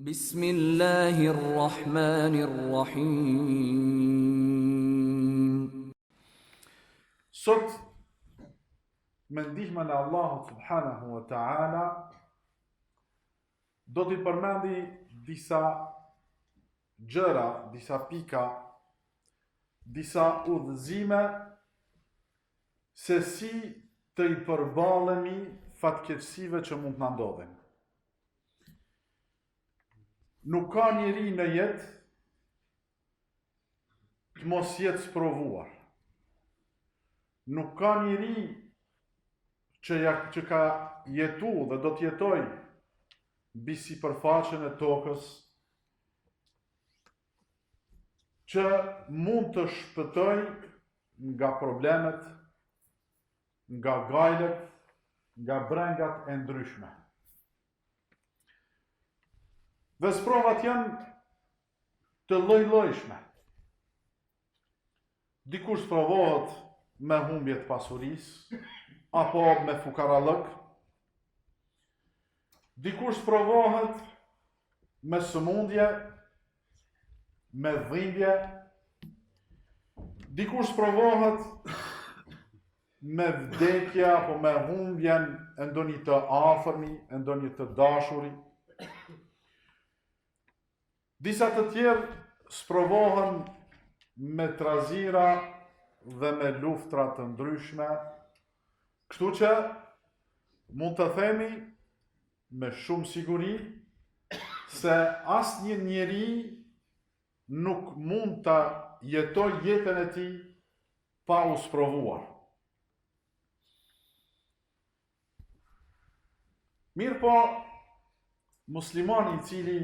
بسم الله الرحمن الرحيم. Sot, me ndihmën e Allahut subhanahu wa ta'ala, do t'i përmendi disa gjëra, disa pika, disa udhëzime se si të i përballemi fatkeqësive që mund të na ndodhin. Nuk ka njeri në jetë të mos jetë sprovuar. Nuk ka njeri që ka jetu dhe do të jetoj mbi sipërfaqen e tokës që mund të shpëtoj nga problemet, nga gajlet, nga brengat e ndryshme. Dhe sprovat janë të lloj-llojshme. Dikush sprovohet me humbje të pasurisë, apo me fukarallëk. Dikush sprovohet me sëmundje, me dhimbje. Dikush sprovohet me vdekje apo me humbjen e ndonjë të afërmi, e ndonjë të dashuri. Disa të tjerë sprovohen me trazira dhe me luftra të ndryshme, kështu që mund të themi me shumë siguri se asnjë njeri nuk mund të jetoj jetën e tij pa u sprovuar. Mirë po, muslimani i cili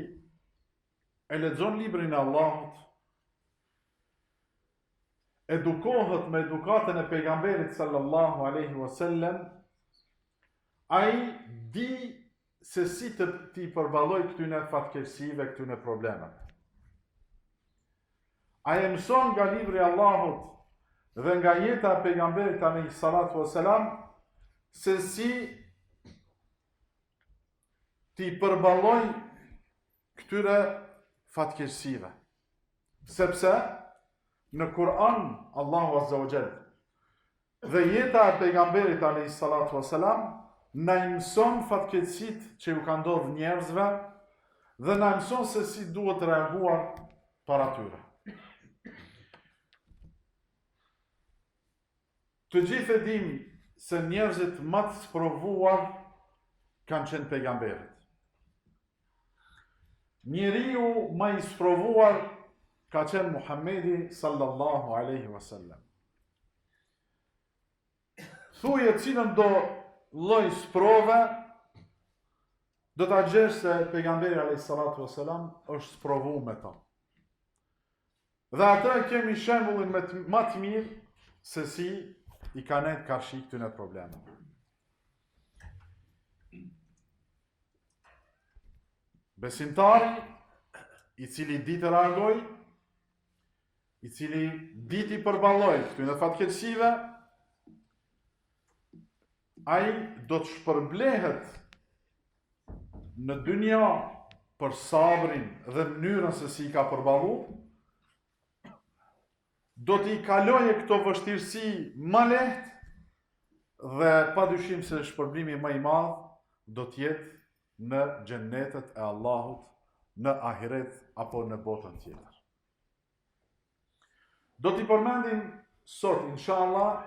e lexon librin e Allahut, edukohet me edukatën e pejgamberit sallallahu alaihi wasallam, ai di se si të t'i përballoj këtyne fatkeqësive, këtyne problemeve. Ai mëson nga libri i Allahut dhe nga jeta e pejgamberit alayhi salatu wasalam se si t'i përballoj këtyre fatkeqësive. Sepse në Kur'an Allahu azza wa jall dhe jeta e pejgamberit alayhi salatu wasalam na mëson fatkeqësitë që ju kanë ndodhur njerëzve dhe na mëson se si duhet reaguar para tyre. Të gjithë e dim se njerëzit më të sprovuar kanë qenë pejgamberët. Njeriu më i sprovuar ka qenë Muhamedi sallallahu alaihi wasallam. Thuje cilën do lloj sprove, do ta gjesh se pejgamberi alayhi salatu wasalam është sprovuar me ta. Dhe atë kemi shembullin më të mirë se si i ka nejtë karshi këtyne problemeve. Besimtari i cili di të reagoj, i cili di të përballoj këtyne fatkeqësive, ai do të shpërblehet në dynja për sabrin dhe mënyrën se si i ka përballu, do t'i kaloje këto vështirësi më lehtë dhe padyshim se shpërblimi më i madh do t'jetë në xhennetet e Allahut, në ahiret apo në botën tjetër. Do t'i përmendim sot, inshallah,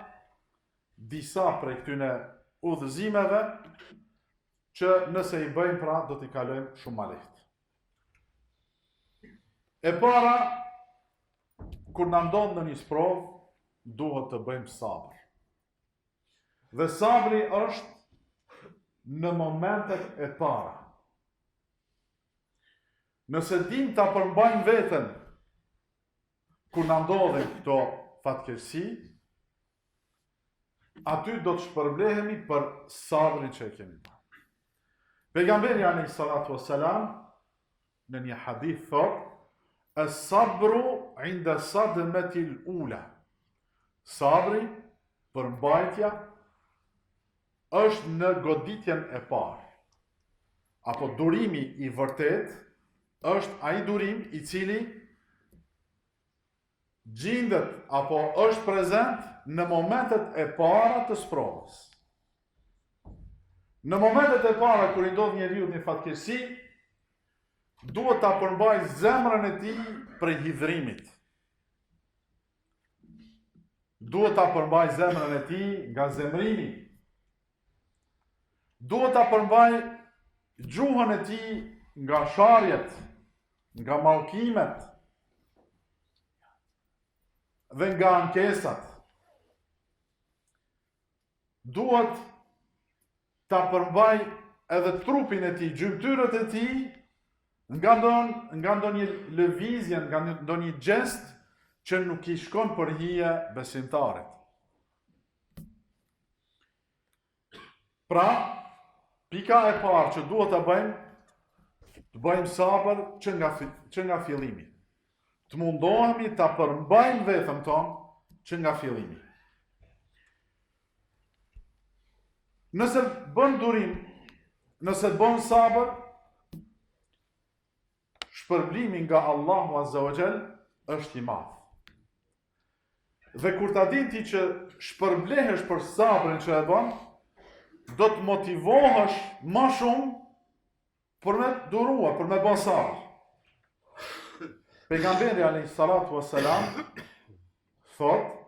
disa prej këtyne udhëzimeve që nëse i bëjmë pra do t'i kalojmë shumë më lehtë. E para, kur na ndodh në një sprovë, duhet të bëjmë sabër. Dhe sabri është në momentet e para. Nëse dim ta përmbajmë veten kur na ndodhin këto fatkeqësi, aty do të shpërblehemi për sabrin që e kemi. Pejgamberi alayhi salatu wassalam në një hadith thotë: "Es-sabru 'inda sadmati al-ula." Sabri, përmbajtja, është në goditjen e parë, apo durimi i vërtet është ai durim i cili gjendet apo është prezent në momentet e para të sprovës. Në momentet e para kur i ndodh njeriu një fatkeqësi, duhet ta përmbajë zemrën e tij prej hidhrimit. Duhet ta përmbajë zemrën e tij nga zemrimi. Duhet ta përmbajë gjuhën e tij nga sharjet, nga mallkimet dhe nga ankesat. Duhet ta përmbaj edhe trupin e tij, gjymtyrët e tij nga ndonjë lëvizje, nga ndonjë gjest që nuk i shkon për hije besimtarit. Pra, pika e parë që duhet të bëjmë sabër që nga fillimi. Të mundohemi ta përmbajmë veten tonë që nga fillimi. Nëse bën durim, nëse bën sabër, shpërblimi nga Allahu Azza wa Jall është i madh. Dhe kur ta din ti që shpërblehesh për sabrin që e bën, do të motivohesh më shumë për me durua, për me bën sabër. Pejgamberi alayhi salatu wassalam thot,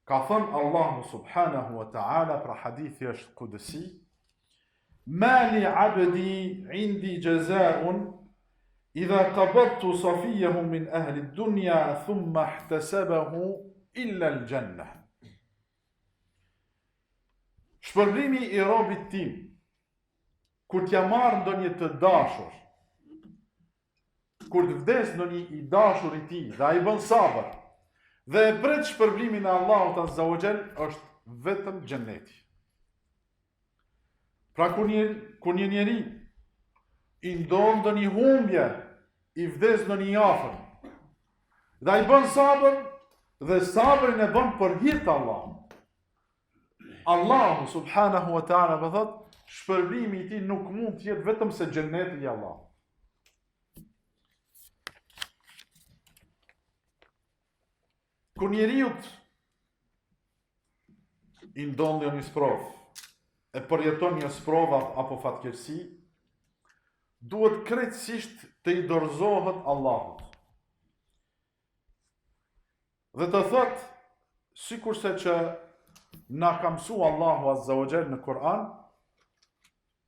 ka thënë Allahu subhanahu wa ta'ala për hadithi është kudësi, ma li abdi indi jazaa'un idha qabadtu safiyahu min ahli ad-dunya thumma ihtasabahu illa al-jannah. Shpërblimi i robit tim, kur t'ja marr ndonjë të dashur, kur të vdes ndonjë i dashur i tij dhe ai bën sabër, dhe e pret shpërblimin e Allahut Azza wa Jall është vetëm xheneti. Pra kur një njeri i ndodh ndonjë humbje, i vdes ndonjë i afër, dhe ai bën sabër, dhe sabrin e bën për hir të Allahut. Allahu subhanahu wa ta'ala më thot, shpërblimi i tij nuk mund të jetë vetëm se xheneti i Allahut. Kur njeriut i ndodh një sprovë, e përjeton një sprovë apo fatkeqësi, duhet krejtësisht të i dorëzohet Allahut. Dhe të thot, sikurse që na ka mësuar Allahu Azza wa Jall në Kur'an,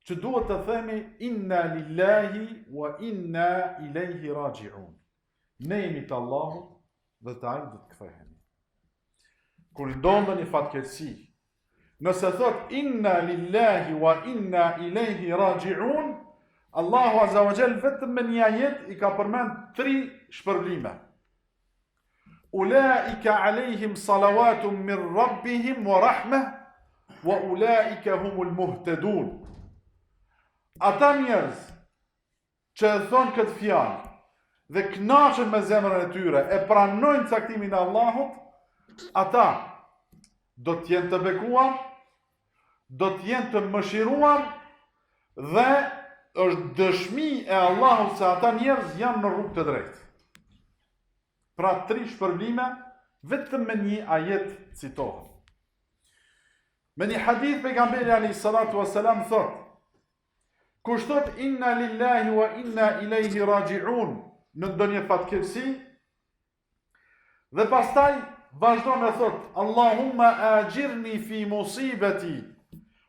që duhet të themi inna lillahi wa inna ilayhi raji'un. Ne jemi të Allahut dhe të ai do të kthehemi. Kur ndodh një fatkeqësi, nëse thot inna lillahi wa inna ilayhi raji'un, Allahu Azza wa Jall vetëm me një ajet i ka përmend 3 shpërblime. Ulaika alejhim salawatun min rabbihim wa rahmah wa ulaika humul muhtadun. Ata njerëz që e thonë këtë fjalë dhe kënaqen me zemrën e tyre, e pranojnë caktimin e Allahut, ata do të jenë të bekuar, do të jenë të mëshiruar dhe është dëshmi e Allahut se ata njerëz janë në rrugë të drejtë. Pra 3 shpërblime vetëm me një ajet citohet. Me një hadith pejgamberi alayhi salatu wassalam thot, kush thot inna lillahi wa inna ilayhi raji'un në ndonjë fatkeqësi, dhe pastaj vazhdon e thot, Allahumma ajirni fi musibati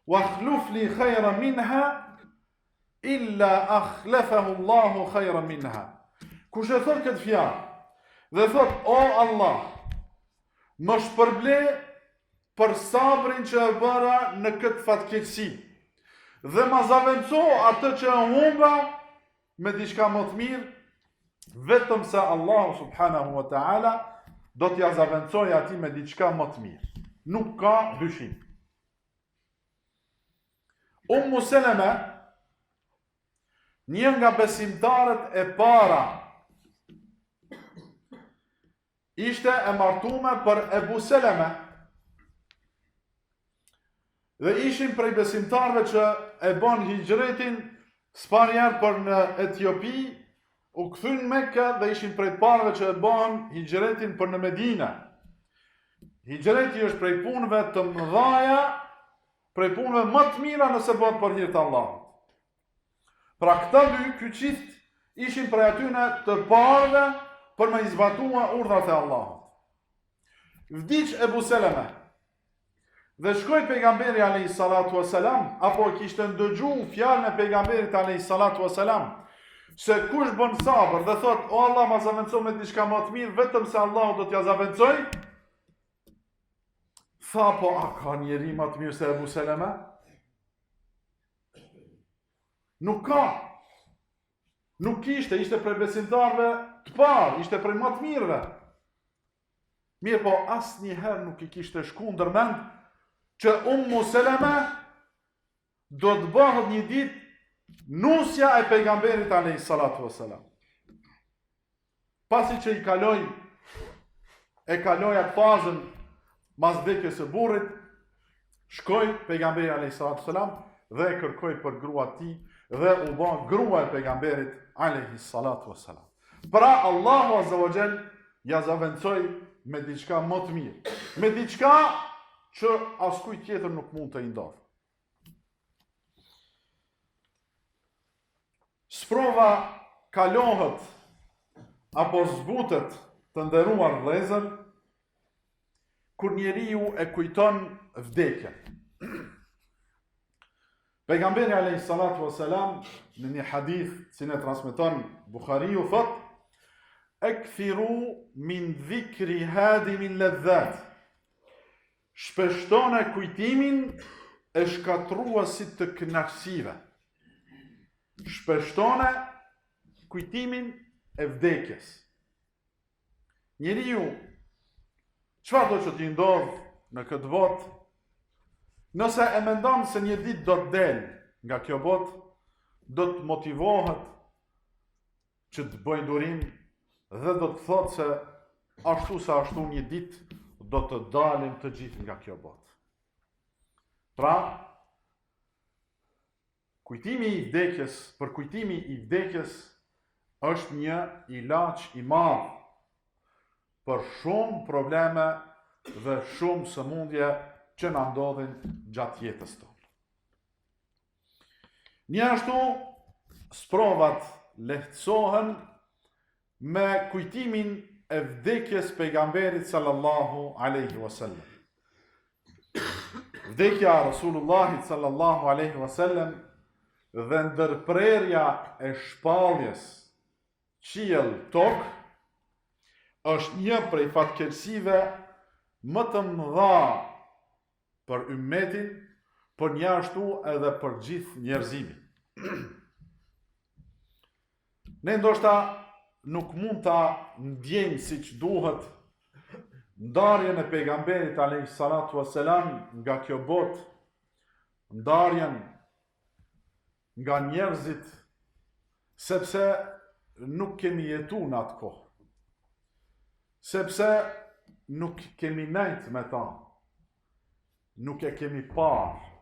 wa akhlif li khayran minha illa akhlafahu Allahu khayran minha. Kush e thot këtë fjalë dhe thot, o Allah, më shpërble për sabrin që e bëra në këtë fatkeqësi, dhe ma zaventso atë që e humba me diçka më të mirë, vetëm se Allahu subhanahu wa ta'ala do t'ja zaventsoj ati me diçka më të mirë. Nuk ka dyshim. Ummu Seleme, një nga besimtarët e para, ishte e martume për Ebu Seleme, dhe ishin prej besimtarëve që e bën hijretin sparjar për në Etiopi u kthyn në Mekë dhe ishin prej të parëve që e bën hijretin për në Medinë. Hijreti është prej punëve të mëdhaja, prej punëve më të mira nëse bëhet për hir të Allahut. Pra këta dy kyçist ishin prej atyne të parëve për me izbatua urdhrat e Allahut. Vdiq Ebu Seleme dhe shkoi pejgamberi alayhi salatu wasalam, apo kishte ndëgjuar fjalën e pejgamberit alayhi salatu wasalam, se kush bën sabër dhe thot, o Allah ma zaventëso me diçka më të mirë, vetëm se Allahu do t'ja zaventësoj, tha, po a ka njeri më të mirë se Ebu Seleme? Nuk ka. Nuk ishte prej besimtarve të parë, ishte prej më të mirëve. Mirë po, asnjëherë nuk i kishte shku ndërmend që Ummu Seleme do të bëhet një ditë nusja e pejgamberit alayhi salatu wasalam. Pasi që e kaloi atë fazën mas vdekjes së burrit, shkoi pejgamberi alayhi salatu wasalam dhe e kërkoi për gruan e tij dhe u bë grua e pejgamberit alayhi salatu wasalam. Pra Allahu azza wa jall ja zaventësoi me diçka më të mirë, me diçka që askujt tjetër nuk mund të i ndodhë. Sprova kalohet apo zbutet të nderuar vëllezër kur njeriu e kujton vdekjen. Pejgamberi alayhi salatu wasalam në një hadith që ne transmeton Buhariu thot: "Ekthiru min dhikri hadimin ladhat." Shpeshtone kujtimin e shkatruesit të kënaqësive. Shpeshtone kujtimin e vdekjes. Njeriu, çfarë do që t'i ndodh në këtë botë, nëse e mendon se një ditë do të del nga kjo botë, do të motivohet që të bëjë durim dhe do të thotë se ashtu sa ashtu një ditë do të dalim të gjithë nga kjo botë. Pra, kujtimi i vdekjes është një ilaç i madh për shumë probleme dhe shumë sëmundje që na ndodhin gjatë jetës tonë. Njështu, sprovat lehtësohen me kujtimin e vdekjes pejgamberit sallallahu alaihi wasallam. Vdekja Rasulullahit sallallahu alaihi wasallam dhe ndërprerja e shpalljes qiell tokë është një prej fatkeqësive më të mëdha për ummetin, por njashtu edhe për gjithë njerëzimin. Ne ndoshta nuk mund ta ndjejmë siç duhet ndarjen e pejgamberit alayhi salatu wasalam nga kjo botë, ndarjen nga njerëzit, sepse nuk kemi jetuar në atë kohë. Sepse nuk kemi nejt me ta, nuk e kemi parë,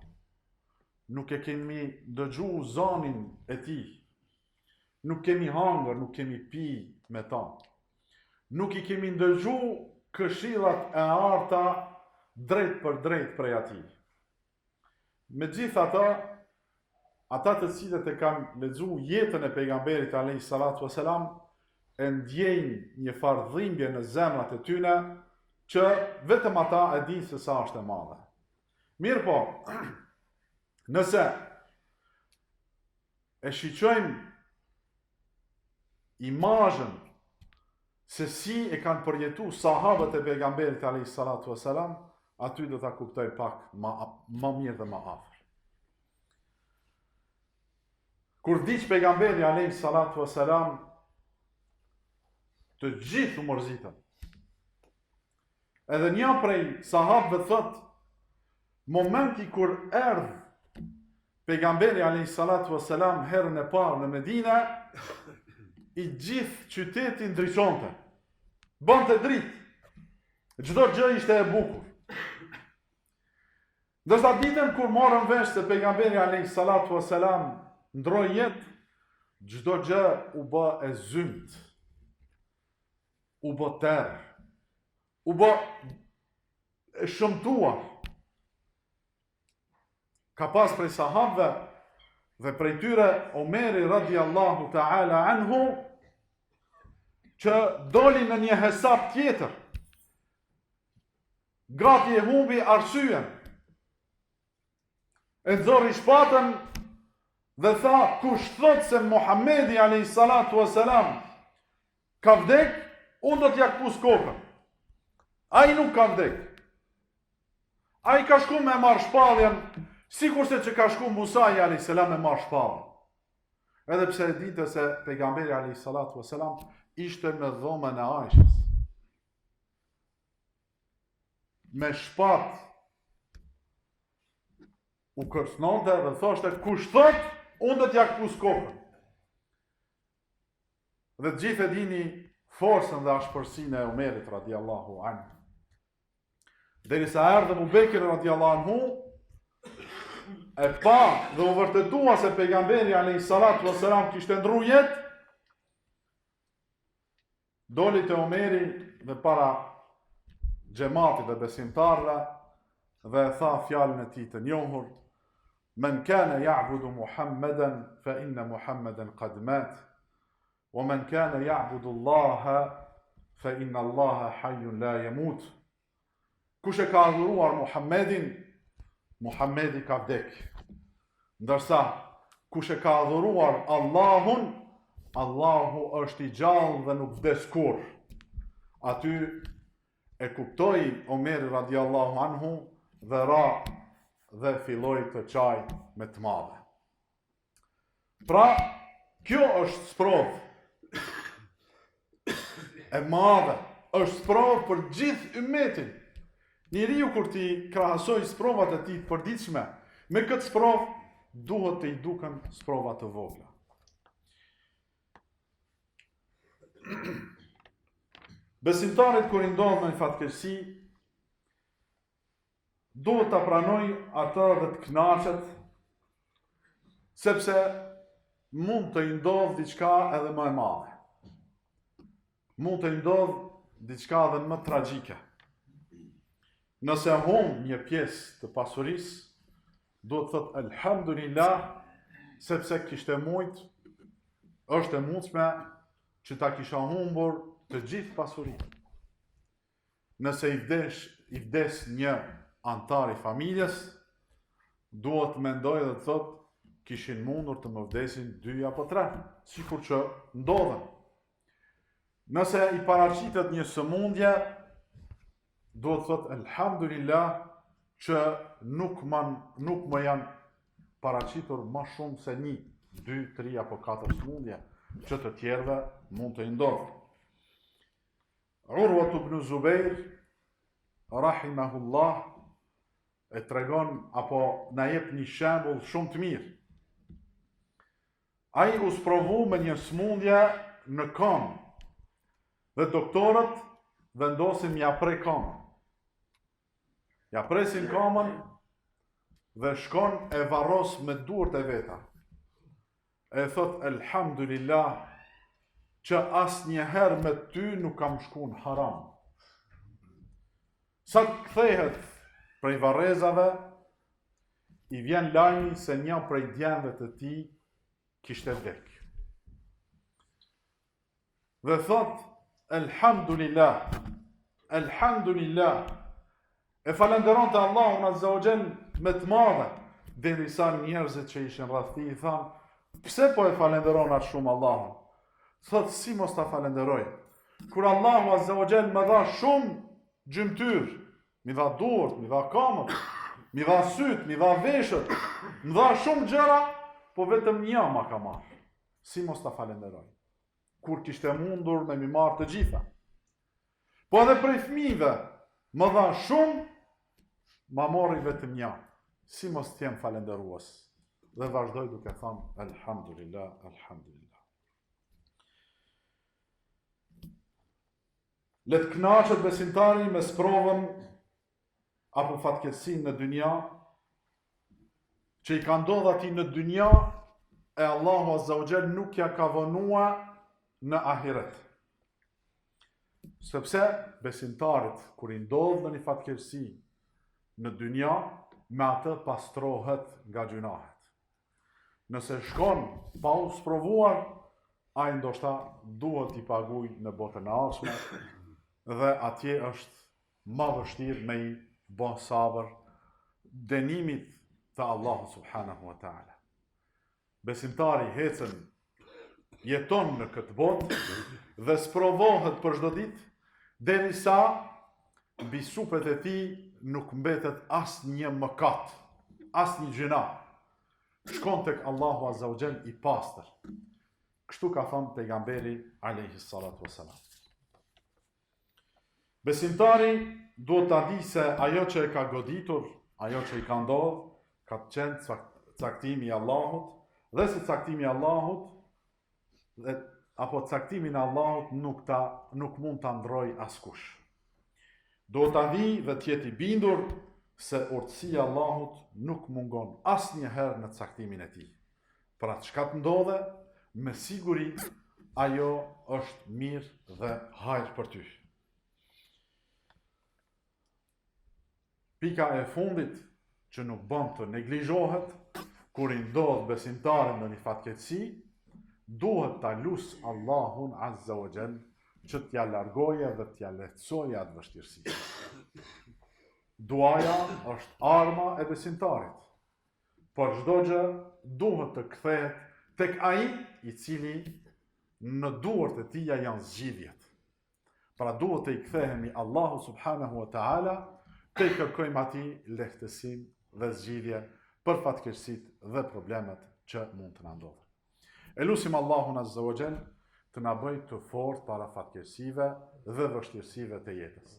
nuk e kemi dëgju zonin e tij, nuk kemi hangër, nuk kemi pi me ta, nuk i kemi dëgju këshillat e arta drejt për drejt prej atij. Megjithatë, ata të cilët e kanë lexuar jetën e pejgamberit alayhi salatu wasalam e ndjejnë një farë dhimbje në zemrat e tyre që vetëm ata e dinë se sa është e madhe. Mirë po, nëse e shiqojmë imazhin se si e kanë përjetuar sahabët e pejgamberit alayhi salatu wasalam, aty do ta kuptoj pak më mirë dhe më afër. Kur vdiq pejgamberi alayhi salatu wasalam, të gjithë u mërzitën. Edhe një prej sahabëve thot, momenti kur erdhi pejgamberi alayhi salatu wasalam herën e parë në Medinë, i gjithë qyteti ndriçonte. Bënte dritë. Çdo gjë ishte e bukur. Ndërsa ditën kur morën vesh se pejgamberi alayhi salatu wasalam ndroi jetë, çdo gjë u bë e zymt, u bë terr, u bë e shëmtuar. Ka pas prej sahabëve dhe prej tyre Omeri radiallahu ta'ala anhu, që doli në një hesab tjetër, gati e humbi arsyen, e nxorri shpatën dhe tha, kush thot se Muhamedi alayhi salatu wasalam ka vdek, unë do t'ja kpus kokën. Ai nuk ka vdek. Ai ka shku me marrë shpalljen, sikurse që ka shku Musaji alayhi salam me marrë shpalljen. Edhe pse e dinte se pejgamberi alayhi salatu wasalam ishte në dhomën e Aishës. Me shpat u kërcnonte dhe thoshte, kush thot, unë do t'ja kpus kokën. Dhe të gjithë e dini forcën dhe ashpërsinë e Omerit radiallahu anhu. Derisa erdhi Abu Bekri radiallahu anhu, e pa dhe u vërtetua se pejgamberi alayhi salatu wasalam kishte ndru jetë, doli te Omeri dhe para xhamatit dhe besimtarëve dhe tha fjalën e tij të njohur, men kana ya'budu Muhammadan fa inna Muhammadan qad mat, wa man kana ya'budu Allaha fa inna Allaha hayyun la yamut. Kush e ka adhuruar Muhammedin, Muhammedi ka vdek. Ndërsa kush e ka adhuruar Allahun, Allahu është i gjallë dhe nuk vdes kurrë. Aty e kuptoi Omeri radiallahu anhu dhe ra dhe filloi të çaj me të madhe. Pra, kjo është sprovë e madhe, është sprovë për gjithë ummetin. Njeriu kur ti krahasoj sprovat e tij të përditshme me këtë sprovë, duhet të i duken sprova të vogla. Besimtarit kur i ndodh në fatkeqësi, duhet ta pranoj atë dhe të kënaqet, sepse mund të i ndodh diçka edhe më e madhe. Mund të i ndodh diçka edhe më tragjike. Nëse humb një pjesë të pasurisë, duhet të thotë elhamdulillah, sepse kishte mujt, është e mundshme që ta kisha humbur të gjithë pasurinë. Nëse i vdes një antar i familjes, duhet të mendoj dhe të thotë, kishin mundur të më vdesin 2 apo 3, sikur që ndodhen. Nëse i paraqitet një sëmundje, duhet të thotë elhamdulillah që nuk më janë paraqitur më shumë se 1, 2, 3 apo 4 sëmundje, që të tjerëve mund të ndodhë. Urwa ibn Zubair rahimahullah e tregon apo na jep një shembull shumë të mirë. Ai u sprovu me një sëmundje në këmbë dhe doktorët vendosin m'ia prej këmbën. Ja presin këmbën dhe shkon e varros me duart e veta. E thot elhamdulillah që asnjëherë me ty nuk kam shku në haram. Sa të kthehet prej varrezave, i vjen lajmi se një prej djemve të tij kishte vdek. Dhe thot elhamdulillah, elhamdulillah, e falenderon të Allahun azza wa jall me të madhe, derisa njerëzit që ishin rreth tij i thanë, pse po e falenderon atë shumë Allahun? Thot, si mos ta falenderoj? Kur Allahu azza wa jall më dha shumë gjymtyr, mi dha duart, mi dha këmbët, mi dha syt, mi dha veshët, mi dha shumë gjëra, po vetëm një ma ka marrë. Si mos ta falenderoj? Kur kishte mundur me mi marrë të gjitha. Po edhe prej fëmijëve më dha shumë, ma mori vetëm një. Si mos t'jem falenderues? Dhe vazhdoj duke thënë elhamdulillah, elhamdulillah. Le të kënaqet besimtari me sprovën apo fatkeqësinë në dynja, që i ka ndodhur atij në dynja e Allahu Azza wa Jall nuk ja ka vënua në ahiret. Sepse besimtarit, kur i ndodh në një fatkeqësi në dynja, me atë pastrohet nga gjunahet. Nëse shkon pa u sprovuar, ai ndoshta duhet i paguaj në botën e ardhshme dhe atje është më vështirë me i bë sabër dënimit të Allahu subhanahu wa ta'ala. Besimtari hecën, jeton në këtë botë dhe sprovohet për çdo ditë, derisa mbi supet e tij nuk mbetet asnjë mëkat, asnjë gjuna. Shkon tek Allahu Azza wa Jall i pastër. Kështu ka thënë pejgamberi alayhi salatu wassalam. Besimtari duhet ta di se ajo që e ka goditur, ajo që i ka ndodhur, ka qenë caktimi i Allahut, dhe se caktimi i Allahut apo caktimin e Allahut nuk mund ta ndrojë askush. Do ta di dhe të jetë i bindur se urtësia e Allahut nuk mungon asnjëherë në caktimin e tij. Për atë çka të ndodhe, me siguri ajo është mirë dhe hajër për ty. Pika e fundit që nuk bën të neglizhohet, kur i ndodh besimtarit në një fatkeqësi, duhet ta lut Allahun Azza wa Jall që t'ja largoje dhe t'ja lehtësoje atë vështirësi. Duaja është arma e besimtarit. Por çdo gjë duhet të kthehet tek ai i cili në duart e tij janë zgjidhjet. Pra duhet të i kthehemi Allahu subhanahu wa ta'ala, të i kërkojmë atij lehtësim dhe zgjidhje për fatkeqësitë dhe problemet që mund të na ndodhin. Elusim Allahun Azza wa Jall të na bëjë të fortë para fatkeqësive dhe vështirësive të jetës.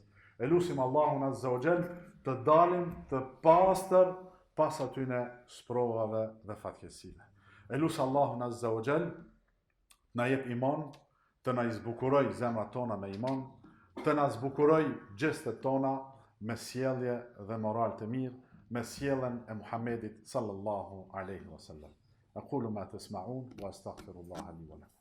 Elusim Allahun Azza wa Jall të dalim të pastër pas atyne sprovave dhe fatkeqësive. Elus Allahun Azza wa Jall na jep iman, të na zbukuroj zemrat tona me iman, të na zbukuroj gjestet tona me sjellje dhe moral të mirë, me sjelljen e Muhamedit sallallahu alaihi wasallam. أقول ما تسمعون وأستغفر الله لي ولكم.